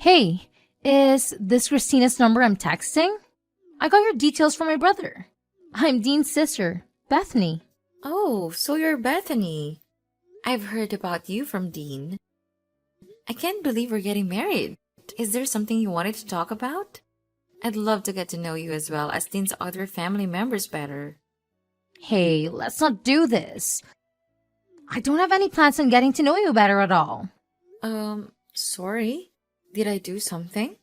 Hey, is this Christina's number I'm texting? I got your details from my brother. I'm Dean's sister, Bethany. Oh, so you're Bethany. I've heard about you from Dean. I can't believe we're getting married. Is there something you wanted to talk about? I'd love to get to know you as well as Dean's other family members better. Hey, let's not do this. I don't have any plans on getting to know you better at all. Sorry? Did I do something?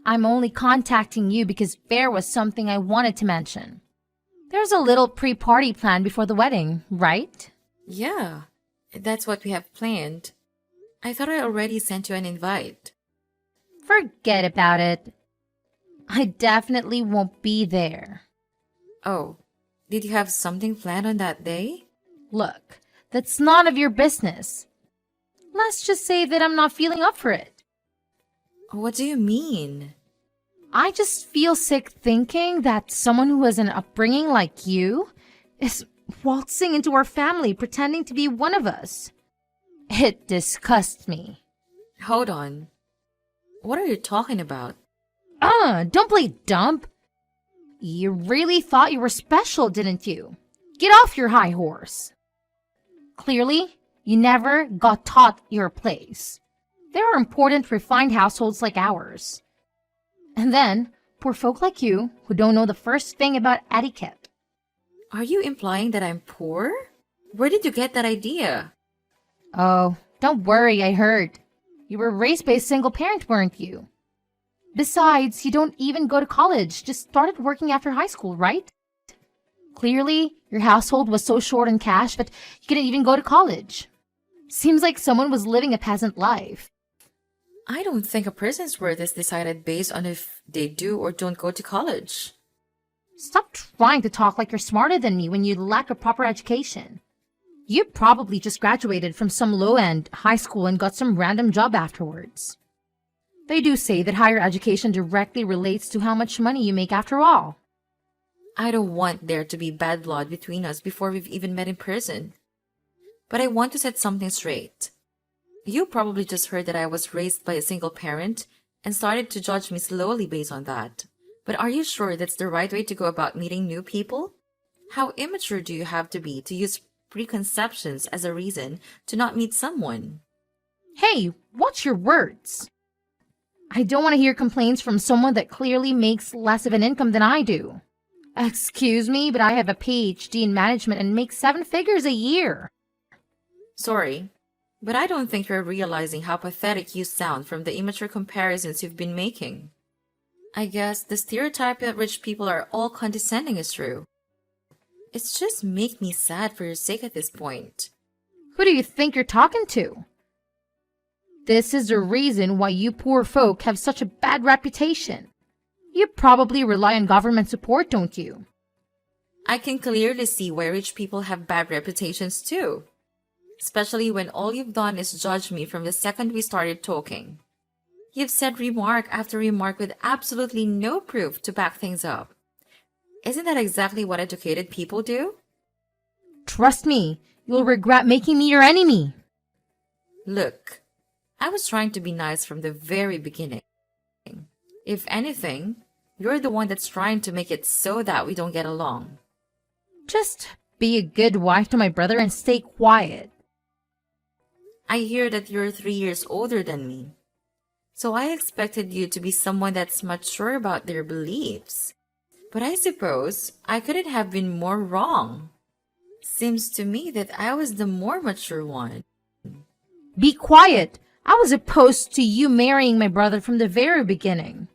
I'm only contacting you because there was something I wanted to mention. There's a little pre-party planned before the wedding, right? Yeah, that's what we have planned. I thought I already sent you an invite. Forget about it. I definitely won't be there. Oh, did you have something planned on that day? Look, that's none of your business. Let's just say that I'm not feeling up for it. What do you mean? I just feel sick thinking that someone who has an upbringing like you is waltzing into our family pretending to be one of us. It disgusts me. Hold on. What are you talking about? Don't play dumb. You really thought you were special, didn't you? Get off your high horse. Clearly, you never got taught your place. There are important, refined households like ours. And then, poor folk like you who don't know the first thing about etiquette. Are you implying that I'm poor? Where did you get that idea? Oh, don't worry, I heard. You were raised by a single parent, weren't you? Besides, you don't even go to college, just started working after high school, right? Clearly, your household was so short on cash that you couldn't even go to college. Seems like someone was living a peasant life. I don't think a person's worth is decided based on if they do or don't go to college. Stop trying to talk like you're smarter than me when you lack a proper education. You probably just graduated from some low-end high school and got some random job afterwards. They do say that higher education directly relates to how much money you make after all. I don't want there to be bad blood between us before we've even met in person. But I want to set something straight. You probably just heard that I was raised by a single parent and started to judge me slowly based on that. But are you sure that's the right way to go about meeting new people? How immature do you have to be to use preconceptions as a reason to not meet someone? Hey, watch your words. I don't want to hear complaints from someone that clearly makes less of an income than I do. Excuse me, but I have a PhD in management and make 7 figures a year. Sorry, but I don't think you're realizing how pathetic you sound from the immature comparisons you've been making. I guess the stereotype that rich people are all condescending is true. It's just make me sad for your sake at this point. Who do you think you're talking to? This is the reason why you poor folk have such a bad reputation. You probably rely on government support, don't you? I can clearly see why rich people have bad reputations too. Especially when all you've done is judge me from the second we started talking. You've said remark after remark with absolutely no proof to back things up. Isn't that exactly what educated people do? Trust me, you'll regret making me your enemy. Look, I was trying to be nice from the very beginning. If anything, you're the one that's trying to make it so that we don't get along. Just be a good wife to my brother and stay quiet. I hear that you're 3 years older than me. So I expected you to be someone that's mature about their beliefs. But I suppose I couldn't have been more wrong. Seems to me that I was the more mature one. Be quiet. I was opposed to you marrying my brother from the very beginning.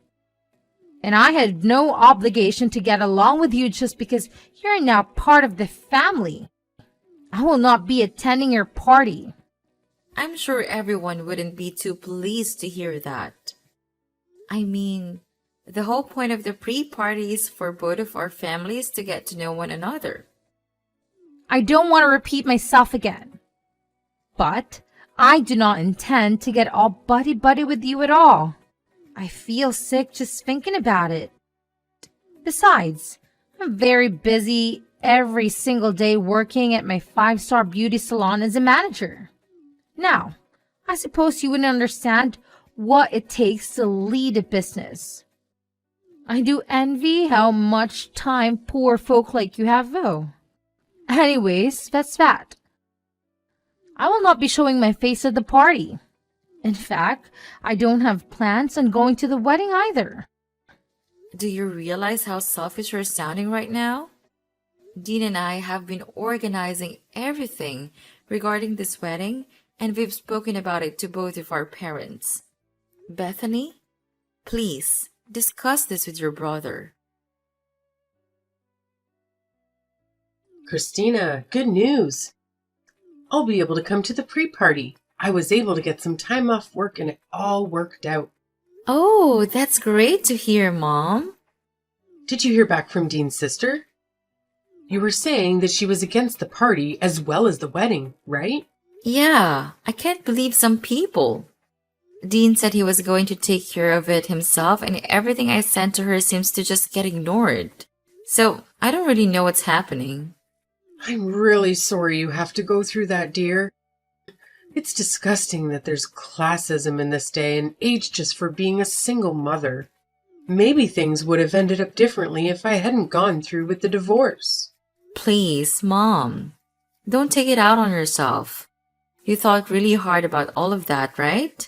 And I had no obligation to get along with you just because you're now part of the family. I will not be attending your party. I'm sure everyone wouldn't be too pleased to hear that. I mean, the whole point of the pre-party is for both of our families to get to know one another. I don't want to repeat myself again. But I do not intend to get all buddy-buddy with you at all. I feel sick just thinking about it. Besides, I'm very busy every single day working at my 5-star beauty salon as a manager. Now, I suppose you wouldn't understand what it takes to lead a business. I do envy how much time poor folk like you have, though. Anyways, that's that. I will not be showing my face at the party. In fact, I don't have plans on going to the wedding either. Do you realize how selfish you're sounding right now? Dean and I have been organizing everything regarding this wedding, and we've spoken about it to both of our parents. Bethany, please discuss this with your brother. Christina, good news. I'll be able to come to the pre-party. I was able to get some time off work and it all worked out. Oh, that's great to hear, Mom. Did you hear back from Dean's sister? You were saying that she was against the party as well as the wedding, right? Yeah, I can't believe some people. Dean said he was going to take care of it himself, and everything I sent to her seems to just get ignored. So, I don't really know what's happening. I'm really sorry you have to go through that, dear. It's disgusting that there's classism in this day and age just for being a single mother. Maybe things would have ended up differently if I hadn't gone through with the divorce. Please, Mom, don't take it out on yourself. You thought really hard about all of that, right?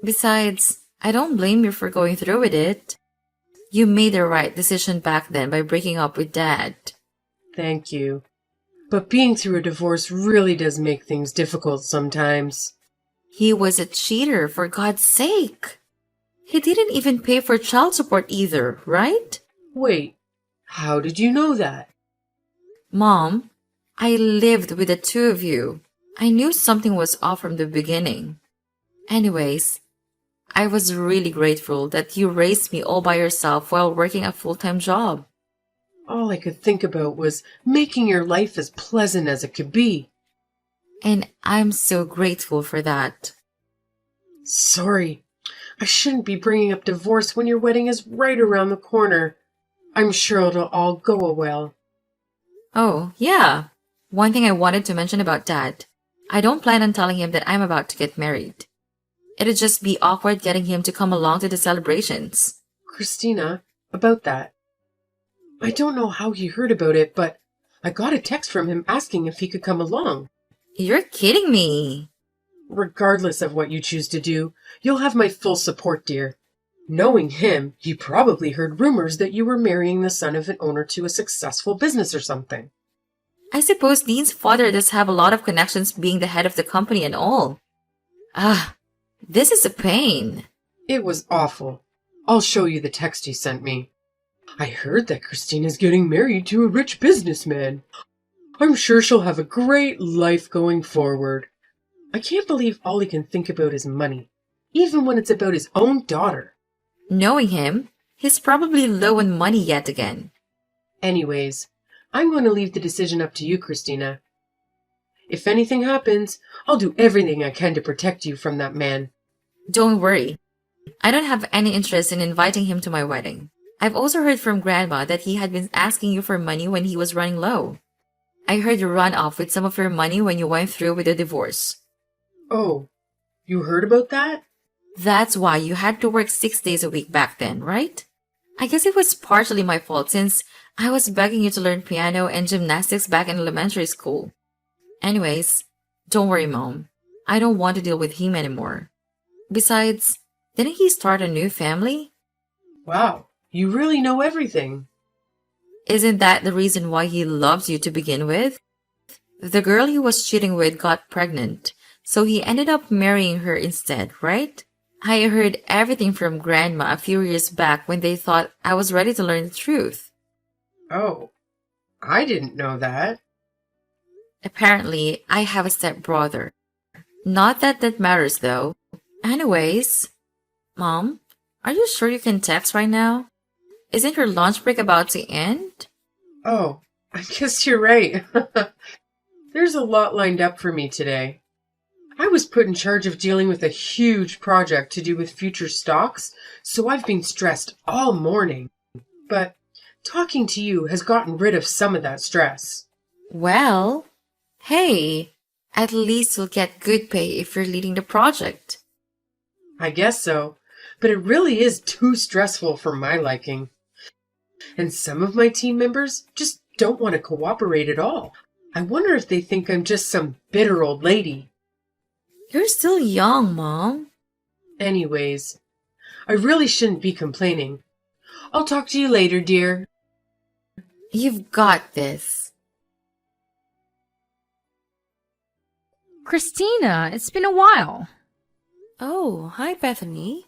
Besides, I don't blame you for going through with it. You made the right decision back then by breaking up with Dad. Thank you. But being through a divorce really does make things difficult sometimes. He was a cheater, for God's sake. He didn't even pay for child support either, right? Wait, how did you know that? Mom, I lived with the two of you. I knew something was off from the beginning. Anyways, I was really grateful that you raised me all by yourself while working a full-time job. All I could think about was making your life as pleasant as it could be. And I'm so grateful for that. Sorry, I shouldn't be bringing up divorce when your wedding is right around the corner. I'm sure it'll all go well. Oh, yeah. One thing I wanted to mention about Dad. I don't plan on telling him that I'm about to get married. It'd just be awkward getting him to come along to the celebrations. Christina, about that. I don't know how he heard about it, but I got a text from him asking if he could come along. You're kidding me. Regardless of what you choose to do, you'll have my full support, dear. Knowing him, he probably heard rumors that you were marrying the son of an owner to a successful business or something. I suppose Dean's father does have a lot of connections being the head of the company and all. This is a pain. It was awful. I'll show you the text he sent me. I heard that Christina's getting married to a rich businessman. I'm sure she'll have a great life going forward. I can't believe all he can think about is money, even when it's about his own daughter. Knowing him, he's probably low on money yet again. Anyways, I'm going to leave the decision up to you, Christina. If anything happens, I'll do everything I can to protect you from that man. Don't worry. I don't have any interest in inviting him to my wedding. I've also heard from Grandma that he had been asking you for money when he was running low. I heard you run off with some of your money when you went through with the divorce. Oh, you heard about that? That's why you had to work 6 days a week back then, right? I guess it was partially my fault since I was begging you to learn piano and gymnastics back in elementary school. Anyways, don't worry, Mom. I don't want to deal with him anymore. Besides, didn't he start a new family? Wow, you really know everything. Isn't that the reason why he loves you to begin with? The girl he was cheating with got pregnant, so he ended up marrying her instead, right? I heard everything from Grandma a few years back when they thought I was ready to learn the truth. Oh, I didn't know that. Apparently, I have a stepbrother. Not that that matters, though. Anyways, Mom, are you sure you can text right now? Isn't your lunch break about to end? Oh, I guess you're right. There's a lot lined up for me today. I was put in charge of dealing with a huge project to do with future stocks, so I've been stressed all morning. But talking to you has gotten rid of some of that stress. Well, hey, at least you'll get good pay if you're leading the project. I guess so, but it really is too stressful for my liking. And some of my team members just don't want to cooperate at all. I wonder if they think I'm just some bitter old lady. You're still young, Mom. Anyways, I really shouldn't be complaining. I'll talk to you later, dear. You've got this. Christina, it's been a while. Oh, hi, Bethany.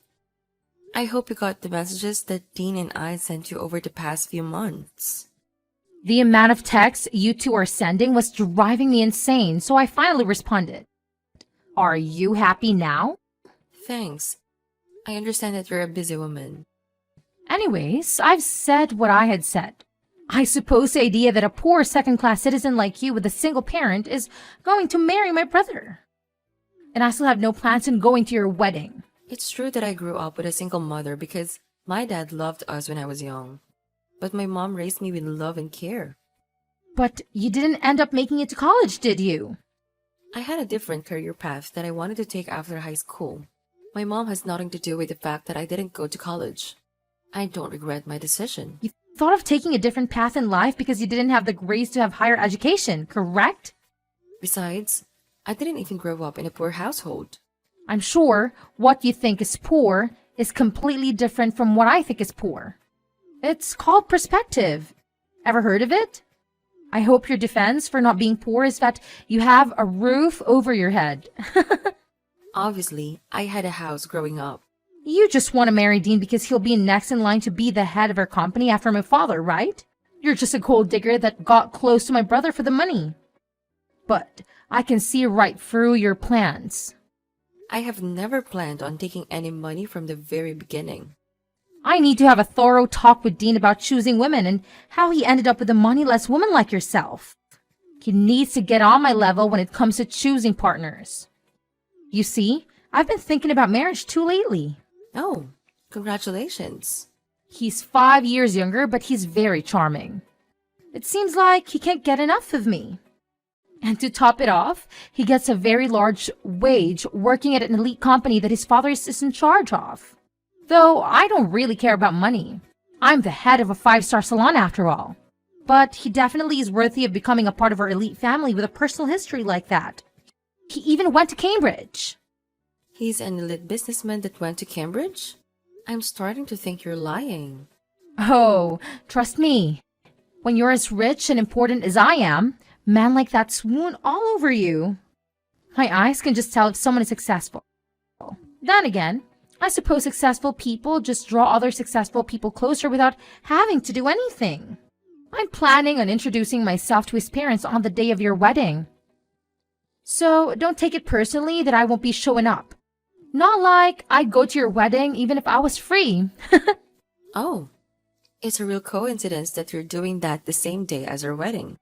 I hope you got the messages that Dean and I sent you over the past few months. The amount of texts you two are sending was driving me insane, so I finally responded. Are you happy now? Thanks. I understand that you're a busy woman. Anyways, I've said what I had said. I suppose the idea that a poor second-class citizen like you with a single parent is going to marry my brother. And I still have no plans on going to your wedding. It's true that I grew up with a single mother because my dad loved us when I was young. But my mom raised me with love and care. But you didn't end up making it to college, did you? I had a different career path that I wanted to take after high school. My mom has nothing to do with the fact that I didn't go to college. I don't regret my decision. You thought of taking a different path in life because you didn't have the grades to have higher education, correct? Besides, I didn't even grow up in a poor household. I'm sure what you think is poor is completely different from what I think is poor. It's called perspective. Ever heard of it? I hope your defense for not being poor is that you have a roof over your head. Obviously, I had a house growing up. You just want to marry Dean because he'll be next in line to be the head of our company after my father, right? You're just a gold digger that got close to my brother for the money. But I can see right through your plans. I have never planned on taking any money from the very beginning. I need to have a thorough talk with Dean about choosing women and how he ended up with a moneyless woman like yourself. He needs to get on my level when it comes to choosing partners. You see, I've been thinking about marriage too lately. Oh, congratulations. He's 5 years younger, but he's very charming. It seems like he can't get enough of me. And to top it off, he gets a very large wage working at an elite company that his father is in charge of. Though I don't really care about money. I'm the head of a 5-star salon after all. But he definitely is worthy of becoming a part of our elite family with a personal history like that. He even went to Cambridge. He's an elite businessman that went to Cambridge? I'm starting to think you're lying. Oh, trust me. When you're as rich and important as I am, men like that swoon all over you. My eyes can just tell if someone is successful. Then again, I suppose successful people just draw other successful people closer without having to do anything. I'm planning on introducing myself to his parents on the day of your wedding. So don't take it personally that I won't be showing up. Not like I'd go to your wedding even if I was free. Oh, it's a real coincidence that you're doing that the same day as our wedding.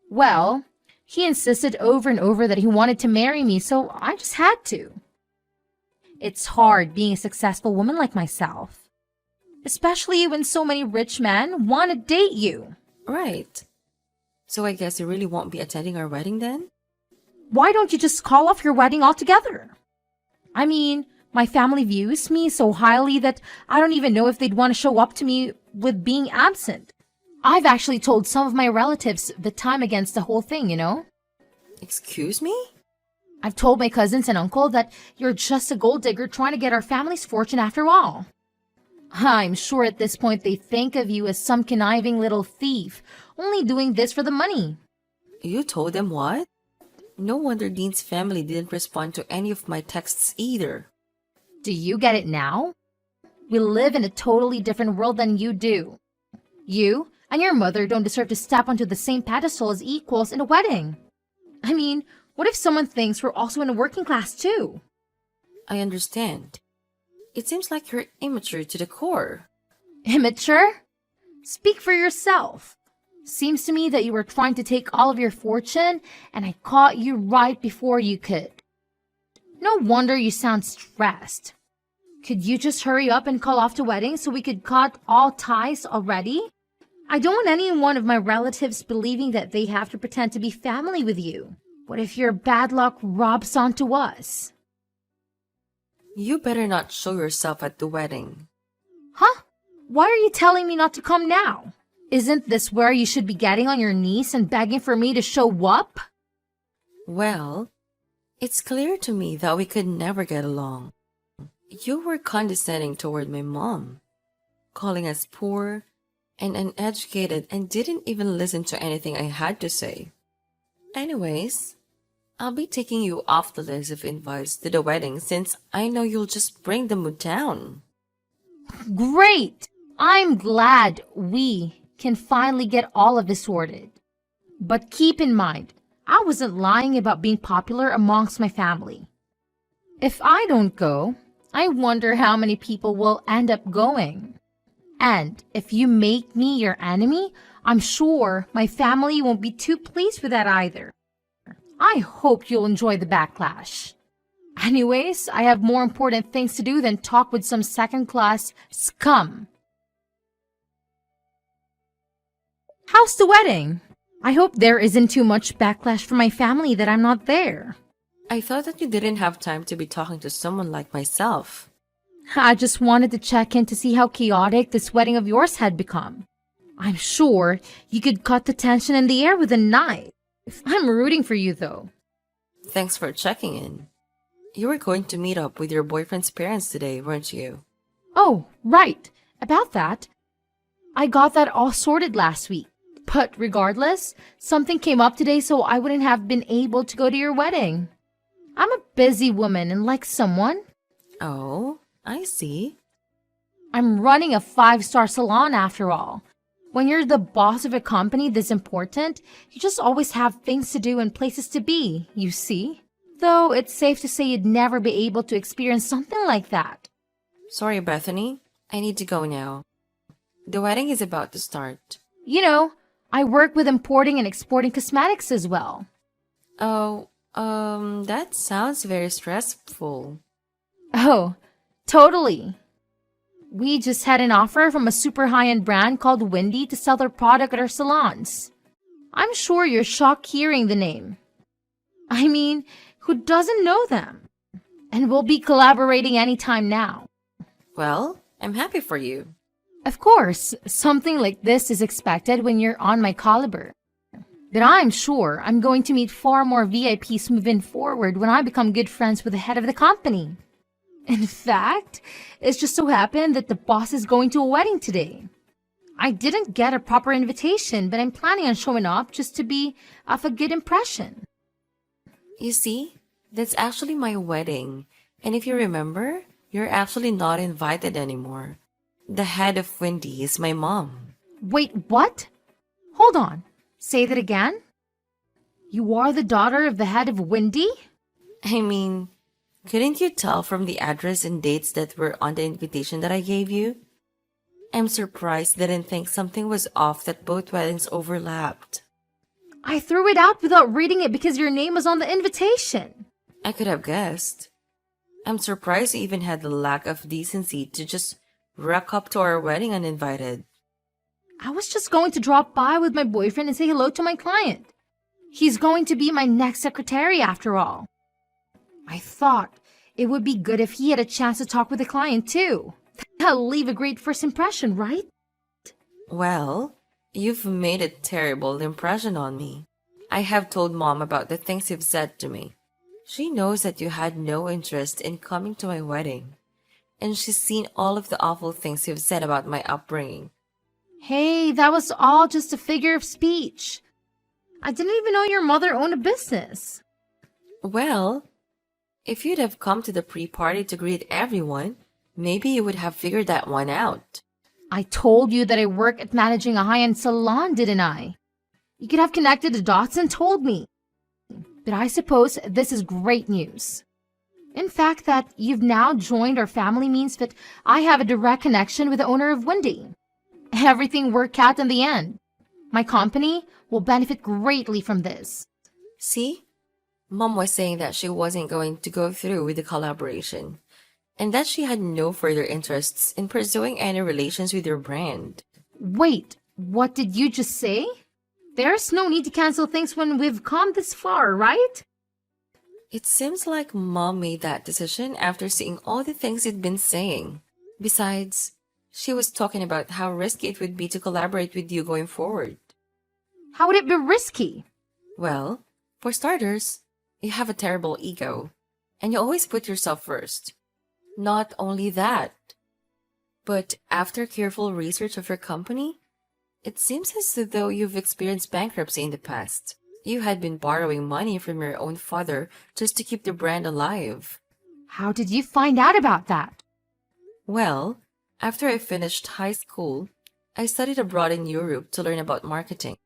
Well, he insisted over and over that he wanted to marry me, so I just had to. It's hard being a successful woman like myself. Especially when so many rich men want to date you. Right. So I guess you really won't be attending our wedding then? Why don't you just call off your wedding altogether? I mean, my family views me so highly that I don't even know if they'd want to show up to me with being absent. I've actually told some of my relatives the time against the whole thing, you know? Excuse me? I've told my cousins and uncle that you're just a gold digger trying to get our family's fortune after all. I'm sure at this point they think of you as some conniving little thief, only doing this for the money. You told them what? No wonder Dean's family didn't respond to any of my texts either. Do you get it now? We live in a totally different world than you do. You and your mother don't deserve to step onto the same pedestal as equals in a wedding. I mean, what if someone thinks we're also in a working class too? I understand. It seems like you're immature to the core. Immature? Speak for yourself. Seems to me that you were trying to take all of your fortune, and I caught you right before you could. No wonder you sound stressed. Could you just hurry up and call off the wedding so we could cut all ties already? I don't want any one of my relatives believing that they have to pretend to be family with you. What if your bad luck rubs onto us? You better not show yourself at the wedding. Huh? Why are you telling me not to come now? Isn't this where you should be getting on your knees and begging for me to show up? Well, it's clear to me that we could never get along. You were condescending toward my mom, calling us poor and uneducated, and didn't even listen to anything I had to say. Anyways, I'll be taking you off the list of invites to the wedding since I know you'll just bring the mood down. Great! I'm glad we can finally get all of this sorted. But keep in mind, I wasn't lying about being popular amongst my family. If I don't go, I wonder how many people will end up going. And if you make me your enemy, I'm sure my family won't be too pleased with that either. I hope you'll enjoy the backlash. Anyways, I have more important things to do than talk with some second-class scum. How's the wedding? I hope there isn't too much backlash from my family that I'm not there. I thought that you didn't have time to be talking to someone like myself. I just wanted to check in to see how chaotic this wedding of yours had become. I'm sure you could cut the tension in the air with a knife. I'm rooting for you, though. Thanks for checking in. You were going to meet up with your boyfriend's parents today, weren't you? Oh, right. About that. I got that all sorted last week. But regardless, something came up today so I wouldn't have been able to go to your wedding. I'm a busy woman and like someone. Oh, I see. I'm running a 5-star salon after all. When you're the boss of a company this important, you just always have things to do and places to be, you see? Though it's safe to say you'd never be able to experience something like that. Sorry, Bethany. I need to go now. The wedding is about to start. You know, I work with importing and exporting cosmetics as well. Oh, that sounds very stressful. Oh, totally. We just had an offer from a super high-end brand called Windy to sell their product at our salons. I'm sure you're shocked hearing the name. I mean, who doesn't know them? And we'll be collaborating anytime now. Well, I'm happy for you. Of course, something like this is expected when you're on my caliber. But I'm sure I'm going to meet far more VIPs moving forward when I become good friends with the head of the company. In fact, it's just so happened that the boss is going to a wedding today. I didn't get a proper invitation, but I'm planning on showing up just to be of a good impression. You see, that's actually my wedding. And if you remember, you're actually not invited anymore. The head of Wendy is my mom. Wait, what? Hold on. Say that again? You are the daughter of the head of Windy? I mean, couldn't you tell from the address and dates that were on the invitation that I gave you? I'm surprised they didn't think something was off that both weddings overlapped. I threw it out without reading it because your name was on the invitation. I could have guessed. I'm surprised you even had the lack of decency to just rock up to our wedding uninvited. I was just going to drop by with my boyfriend and say hello to my client. He's going to be my next secretary after all. I thought it would be good if he had a chance to talk with the client too. That'll leave a great first impression, right? Well, you've made a terrible impression on me. I have told Mom about the things you've said to me. She knows that you had no interest in coming to my wedding. And she's seen all of the awful things you've said about my upbringing. Hey, that was all just a figure of speech. I didn't even know your mother owned a business. Well, if you'd have come to the pre-party to greet everyone, maybe you would have figured that one out. I told you that I work at managing a high-end salon, didn't I? You could have connected the dots and told me. But I suppose this is great news. In fact, that you've now joined our family means that I have a direct connection with the owner of Windy. Everything worked out in the end. My company will benefit greatly from this. See? Mom was saying that she wasn't going to go through with the collaboration, and that she had no further interests in pursuing any relations with your brand. Wait, what did you just say? There's no need to cancel things when we've come this far, right? It seems like Mom made that decision after seeing all the things you'd been saying. Besides, she was talking about how risky it would be to collaborate with you going forward. How would it be risky? Well, for starters, you have a terrible ego, and you always put yourself first. Not only that, but after careful research of your company, it seems as though you've experienced bankruptcy in the past. You had been borrowing money from your own father just to keep the brand alive. How did you find out about that? Well, after I finished high school, I studied abroad in Europe to learn about marketing.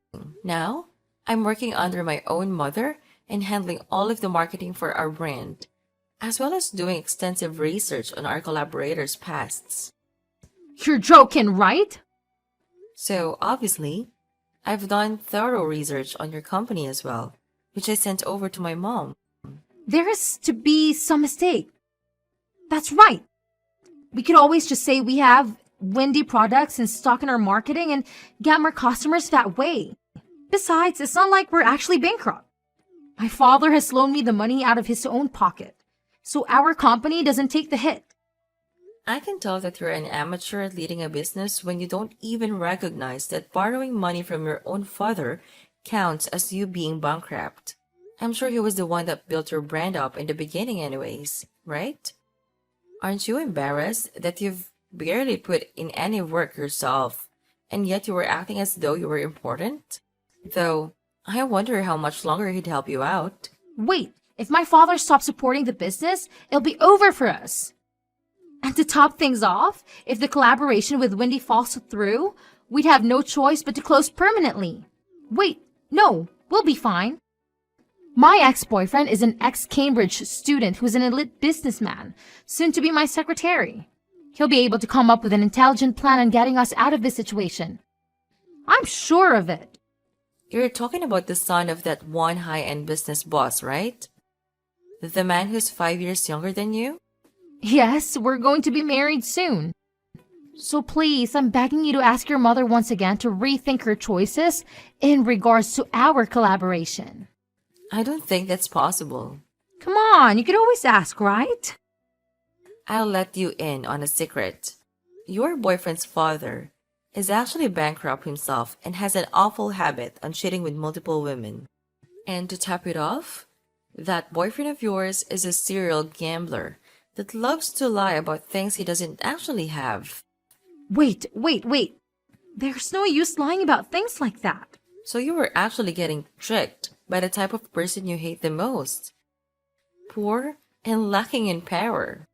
Now, I'm working under my own mother and handling all of the marketing for our brand, as well as doing extensive research on our collaborators' pasts. You're joking, right? So, obviously, I've done thorough research on your company as well, which I sent over to my mom. There is to be some mistake. That's right. We could always just say we have Windy products in stock in our marketing and get more customers that way. Besides, it's not like we're actually bankrupt. My father has loaned me the money out of his own pocket, so our company doesn't take the hit. I can tell that you're an amateur at leading a business when you don't even recognize that borrowing money from your own father counts as you being bankrupt. I'm sure he was the one that built your brand up in the beginning anyways, right? Aren't you embarrassed that you've barely put in any work yourself, and yet you were acting as though you were important? Though, I wonder how much longer he'd help you out. Wait, if my father stops supporting the business, it'll be over for us. And to top things off, if the collaboration with Windy falls through, we'd have no choice but to close permanently. Wait, no, we'll be fine. My ex-boyfriend is an ex-Cambridge student who's an elite businessman, soon to be my secretary. He'll be able to come up with an intelligent plan on getting us out of this situation. I'm sure of it. You're talking about the son of that one high-end business boss, right? The man who's 5 years younger than you? Yes, we're going to be married soon. So please, I'm begging you to ask your mother once again to rethink her choices in regards to our collaboration. I don't think that's possible. Come on, you could always ask, right? I'll let you in on a secret. Your boyfriend's father is actually bankrupt himself and has an awful habit on cheating with multiple women. And to top it off, that boyfriend of yours is a serial gambler that loves to lie about things he doesn't actually have. Wait. There's no use lying about things like that. So you were actually getting tricked by the type of person you hate the most. Poor and lacking in power.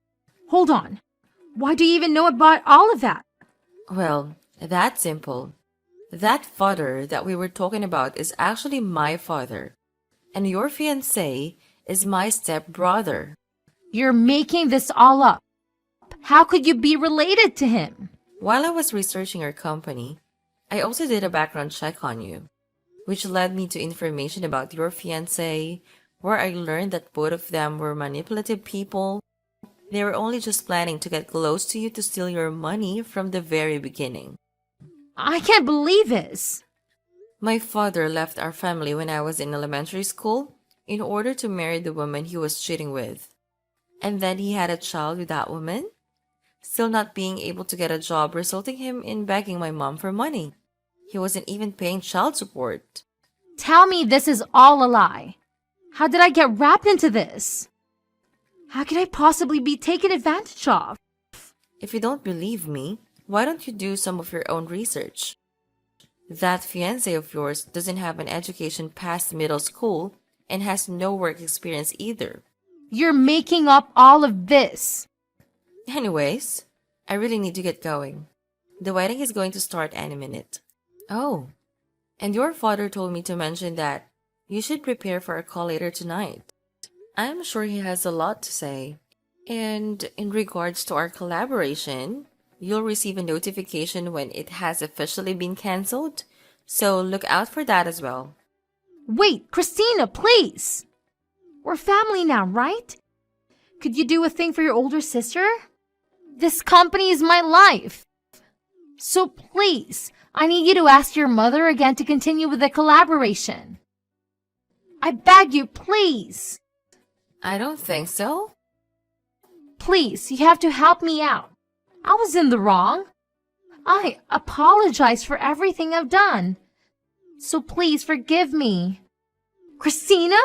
Hold on. Why do you even know about all of that? Well, that's simple. That father that we were talking about is actually my father. And your fiancé is my stepbrother. You're making this all up. How could you be related to him? While I was researching your company, I also did a background check on you, which led me to information about your fiancé, where I learned that both of them were manipulative people. They were only just planning to get close to you to steal your money from the very beginning. I can't believe this. My father left our family when I was in elementary school in order to marry the woman he was cheating with. And then he had a child with that woman, still not being able to get a job, resulting him in begging my mom for money. He wasn't even paying child support. Tell me this is all a lie. How did I get wrapped into this? How could I possibly be taken advantage of? If you don't believe me, why don't you do some of your own research? That fiancé of yours doesn't have an education past middle school and has no work experience either. You're making up all of this. Anyways, I really need to get going. The wedding is going to start any minute. Oh, and your father told me to mention that you should prepare for a call later tonight. I'm sure he has a lot to say. And in regards to our collaboration, you'll receive a notification when it has officially been cancelled, so look out for that as well. Wait, Christina, please. We're family now, right? Could you do a thing for your older sister? This company is my life. So please, I need you to ask your mother again to continue with the collaboration. I beg you, please. I don't think so. Please, you have to help me out. I was in the wrong. I apologize for everything I've done. So please forgive me. Christina,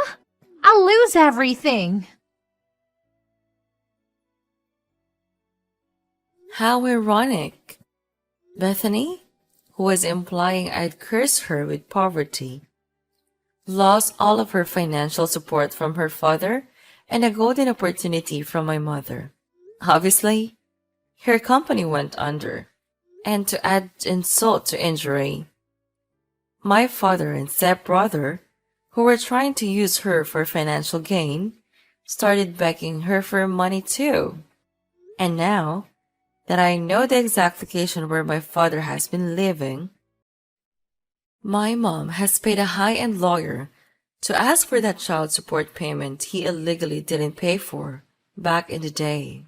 I'll lose everything. How ironic. Bethany, who was implying I'd curse her with poverty, lost all of her financial support from her father and a golden opportunity from my mother. Obviously, her company went under. And to add insult to injury, my father and stepbrother, who were trying to use her for financial gain, started begging her for money too. And now that I know the exact location where my father has been living, my mom has paid a high-end lawyer to ask for that child support payment he illegally didn't pay for back in the day.